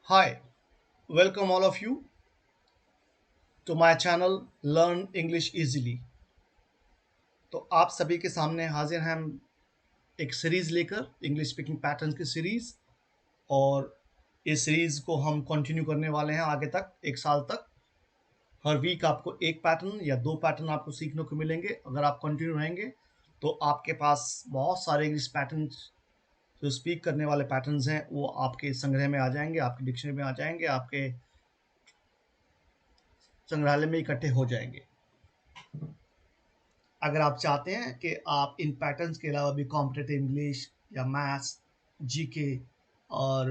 Hi, welcome all of you to my channel Learn English Easily। तो आप सभी के सामने हाजिर हैं हम एक सीरीज लेकर इंग्लिश स्पीकिंग पैटर्न्स की सीरीज। और इस सीरीज को हम कंटिन्यू करने वाले हैं आगे तक, एक साल तक। हर वीक आपको एक पैटर्न या दो पैटर्न आपको सीखने को मिलेंगे। अगर आप कंटिन्यू रहेंगे तो आपके पास बहुत सारे इंग्लिश पैटर्न्स, जो स्पीक करने वाले पैटर्न्स हैं, वो आपके संग्रह में आ जाएंगे, आपकी डिक्शनरी में आ जाएंगे, आपके संग्रहालय में इकट्ठे हो जाएंगे। अगर आप चाहते हैं कि आप इन पैटर्न्स के अलावा भी कॉम्पिटेटिव इंग्लिश या मैथ्स, जीके और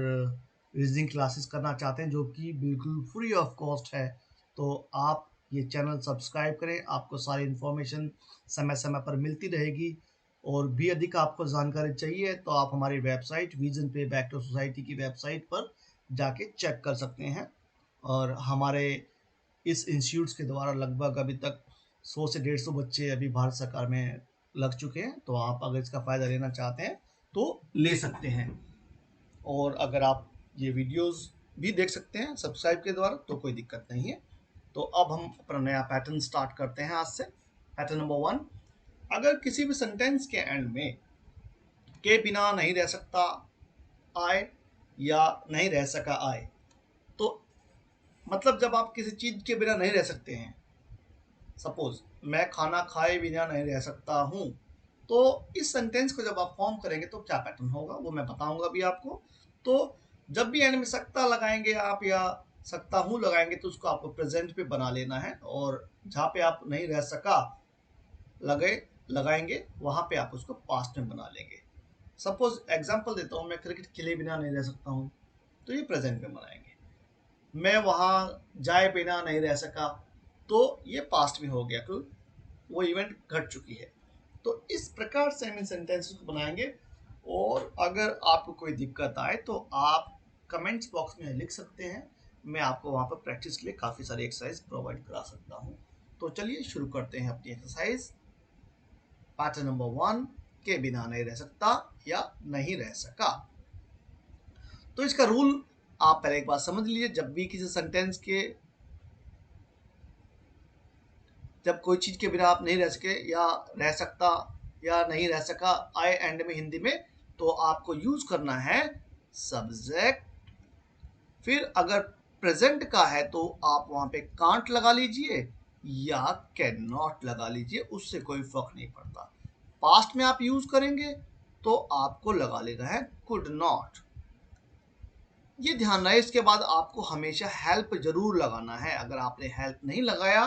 रीजनिंग क्लासेस करना चाहते हैं जो कि बिल्कुल फ्री ऑफ कॉस्ट है, तो आप ये चैनल सब्सक्राइब करें। आपको सारी इन्फॉर्मेशन समय समय पर मिलती रहेगी। और भी अधिक आपको जानकारी चाहिए तो आप हमारी वेबसाइट विजन पे बैक टू सोसाइटी की वेबसाइट पर जाके चेक कर सकते हैं। और हमारे इस इंस्टीट्यूट्स के द्वारा लगभग अभी तक 100 से 150 बच्चे अभी भारत सरकार में लग चुके हैं। तो आप अगर इसका फ़ायदा लेना चाहते हैं तो ले सकते हैं। और अगर आप ये वीडियोस भी देख सकते हैं सब्सक्राइब के द्वारा, तो कोई दिक्कत नहीं है। तो अब हम अपना नया पैटर्न स्टार्ट करते हैं आज से। पैटर्न नंबर 1, अगर किसी भी सेंटेंस के एंड में के बिना नहीं रह सकता आए या नहीं रह सका आए, तो मतलब जब आप किसी चीज़ के बिना नहीं रह सकते हैं, सपोज मैं खाना खाए बिना नहीं रह सकता हूँ, तो इस सेंटेंस को जब आप फॉर्म करेंगे तो क्या पैटर्न होगा वो मैं बताऊंगा अभी आपको। तो जब भी एंड में सकता लगाएंगे आप या सकता हूँ लगाएंगे तो उसको आपको प्रेजेंट पे बना लेना है। और जहाँ पे आप नहीं रह सका लगे लगाएंगे वहां पे आप उसको पास्ट में बना लेंगे। सपोज एग्जांपल देता हूँ, मैं क्रिकेट खेले बिना नहीं रह सकता हूँ, तो ये प्रेजेंट में बनाएंगे। मैं वहां जाए बिना नहीं रह सका, तो ये पास्ट में हो गया क्योंकि वो इवेंट घट चुकी है। तो इस प्रकार से हम इन सेंटेंसेस को बनाएंगे। और अगर आपको कोई दिक्कत आए तो आप कमेंट्स बॉक्स में लिख सकते हैं। मैं आपको वहां पर प्रैक्टिस के लिए काफ़ी सारी एक्सरसाइज प्रोवाइड करा सकता हूँ। तो चलिए शुरू करते हैं अपनी एक्सरसाइज। पैटर्न नंबर 1, के बिना नहीं रह सकता या नहीं रह सका। तो इसका रूल आप पहले एक बार समझ लीजिए। जब भी किसी सेंटेंस के, जब कोई चीज के बिना आप नहीं रह सके या रह सकता या नहीं रह सका आए एंड में हिंदी में, तो आपको यूज करना है सब्जेक्ट। फिर अगर प्रेजेंट का है तो आप वहां पे कांट लगा लीजिए या कैन नॉट लगा लीजिए, उससे कोई फर्क नहीं पड़ता। पास्ट में आप यूज करेंगे तो आपको लगा लेना है कुड नॉट। ये ध्यान रहे। इसके बाद आपको हमेशा हेल्प जरूर लगाना है। अगर आपने हेल्प नहीं लगाया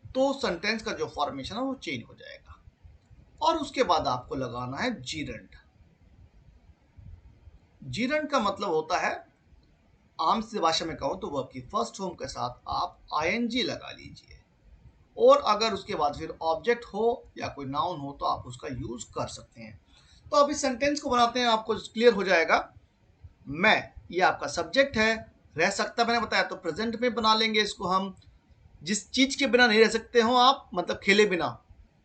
तो सेंटेंस का जो फॉर्मेशन है वो चेंज हो जाएगा। और उसके बाद आपको लगाना है जीरंड। जीरंड का मतलब होता है, आम सी भाषा में कहूं तो वर्ब की फर्स्ट फॉर्म के साथ आप आईएनजी लगा लीजिए। और अगर उसके बाद फिर ऑब्जेक्ट हो या कोई नाउन हो तो आप उसका यूज कर सकते हैं। तो अब इस सेंटेंस को बनाते हैं, आपको क्लियर हो जाएगा। मैं, ये आपका सब्जेक्ट है। रह सकता मैंने बताया, तो प्रेजेंट में बना लेंगे इसको हम। जिस चीज के बिना नहीं रह सकते हो आप, मतलब खेले बिना,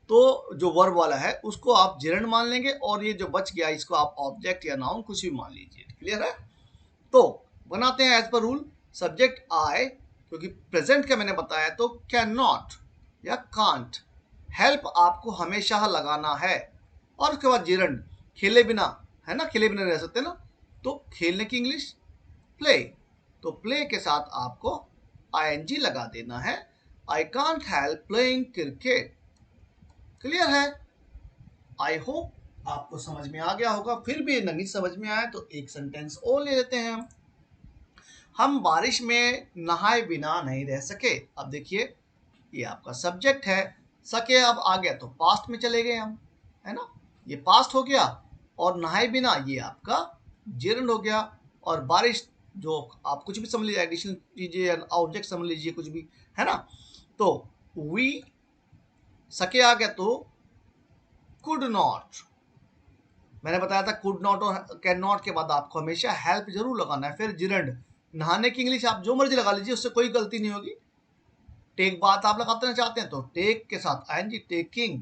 तो जो वर्ब वाला है उसको आप जिरंड मान लेंगे। और ये जो बच गया इसको आप ऑब्जेक्ट या नाउन कुछ भी मान लीजिए। क्लियर है? तो बनाते हैं as per rule. Subject I, क्योंकि प्रेजेंट का मैंने बताया, तो कैन नॉट या कांट। हेल्प आपको हमेशा लगाना है। और उसके बाद जिरंड, खेले बिना, है ना, खेले बिना रह सकते ना, तो खेलने की इंग्लिश प्ले, तो प्ले के साथ आपको आईएनजी लगा देना है। I can't help playing cricket. Clear है? आई होप आपको समझ में आ गया होगा। फिर भी नहीं समझ में आया तो एक सेंटेंस और ले लेते हैं हम बारिश में नहाए बिना नहीं रह सके। अब देखिए, ये आपका सब्जेक्ट है। सके अब आ गया तो पास्ट में चले गए हम, है ना, ये पास्ट हो गया। और नहाए बिना ये आपका जेरंड हो गया। और बारिश, जो आप कुछ भी समझ लीजिए, एडिशन कीजिए, ऑब्जेक्ट समझ लीजिए, कुछ भी, है ना। तो वी, सके आ गया तो कुड नॉट। मैंने बताया था कुड नॉट और कैन नॉट के बाद आपको हमेशा हेल्प जरूर लगाना है। फिर जिरंड, नहाने की इंग्लिश आप जो मर्जी लगा लीजिए, उससे कोई गलती नहीं होगी। टेक बात आप लगाते चाहते हैं तो टेक के साथ आएंगे taking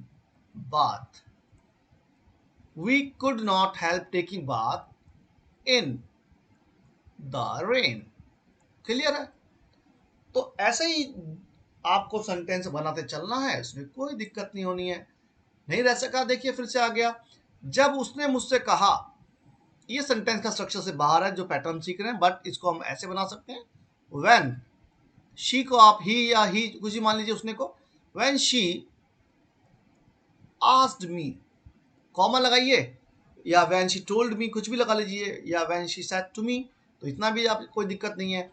bath. We could not help taking bath in the rain. Clear है? तो ऐसे ही आपको सेंटेंस बनाते चलना है, इसमें कोई दिक्कत नहीं होनी है। नहीं रह सका, देखिए फिर से आ गया, जब उसने मुझसे कहा। ये सेंटेंस का स्ट्रक्चर से बाहर है जो पैटर्न सीख रहे हैं, बट इसको हम ऐसे बना सकते हैं। व्हेन शी को आप ही या ही कुछ ही मान लीजिए उसने को। When she asked me, comma लगाइए, या व्हेन शी टोल्ड मी कुछ भी लगा लीजिए, या when she said to me, तो इतना भी आप कोई दिक्कत नहीं है।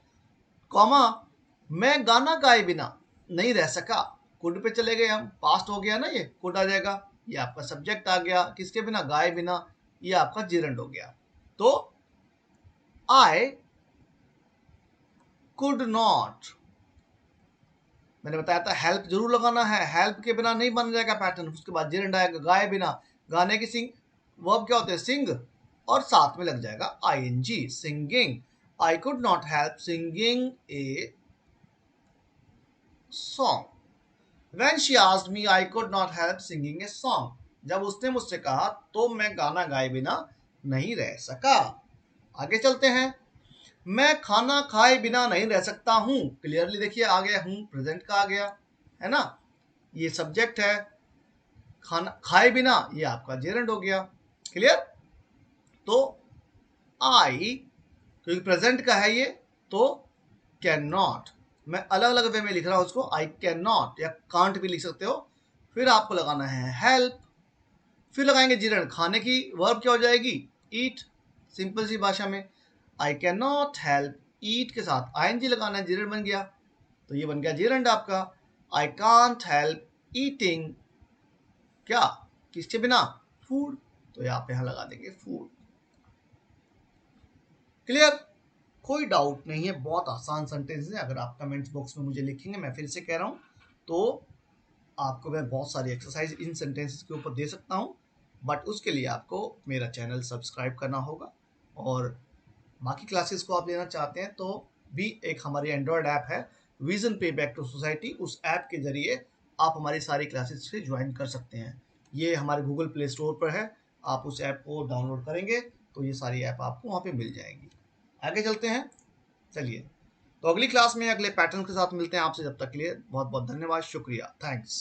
कॉमा मैं गाना गाए बिना नहीं रह सका, कुड पे चले गए हम, पास्ट हो गया ना, ये कुड आ जाएगा, ये आपका सब्जेक्ट आ गया, किसके बिना, गाए बिना, ये आपका जिरंड हो गया। तो आई कुड नॉट, मैंने बताया था हेल्प जरूर लगाना है, हेल्प के बिना नहीं बन जाएगा पैटर्न। उसके बाद जिरंड आएगा, गाए बिना, गाने की सिंग वर्ब क्या होते हैं, सिंग, और साथ में लग जाएगा I N G, singing. I could not help singing a song. When she asked me, I could not help singing a song. जब उसने मुझसे कहा तो मैं गाना गाए बिना नहीं रह सका। आगे चलते हैं। मैं खाना खाए बिना नहीं रह सकता हूँ। क्लियरली देखिए आ गया, हूँ प्रेजेंट का आ गया है ना, ये सब्जेक्ट है। खाना खाए बिना ये आपका जेरेंड हो गया। क्लियर? तो आई क्योंकि प्रेजेंट का है ये, तो कैन नॉट, मैं अलग अलग वे में लिख रहा हूं उसको, आई कैन नॉट या कांट भी लिख सकते हो। फिर आपको लगाना है हेल्प, फिर लगाएंगे जिरंड, खाने की वर्ब क्या हो जाएगी, ईट, सिंपल सी भाषा में। आई कैन नॉट हेल्प ईट के साथ आईएनजी लगाना है, जिरंड बन गया, तो ये बन गया जिरंड आपका। आई कांट हेल्प ईटिंग, क्या, किसके बिना, फूड, तो आप यहां लगा देंगे फूड। क्लियर? कोई डाउट नहीं है, बहुत आसान सेंटेंस है। अगर आप कमेंट्स बॉक्स में मुझे लिखेंगे, मैं फिर से कह रहा हूँ, तो आपको मैं बहुत सारी एक्सरसाइज इन सेंटेंसेस के ऊपर दे सकता हूँ, बट उसके लिए आपको मेरा चैनल सब्सक्राइब करना होगा। और बाकी क्लासेस को आप लेना चाहते हैं तो भी एक हमारी एंड्रॉयड ऐप है, विजन पे बैक टू सोसाइटी, उस ऐप के जरिए आप हमारी सारी क्लासेस से ज्वाइन कर सकते हैं। ये हमारे गूगल प्ले स्टोर पर है, आप उस ऐप को डाउनलोड करेंगे तो ये सारी ऐप आपको वहाँ पे मिल जाएंगी। आगे चलते हैं, चलिए, तो अगली क्लास में अगले पैटर्न के साथ मिलते हैं आपसे। जब तक के लिए बहुत बहुत धन्यवाद, शुक्रिया, थैंक्स।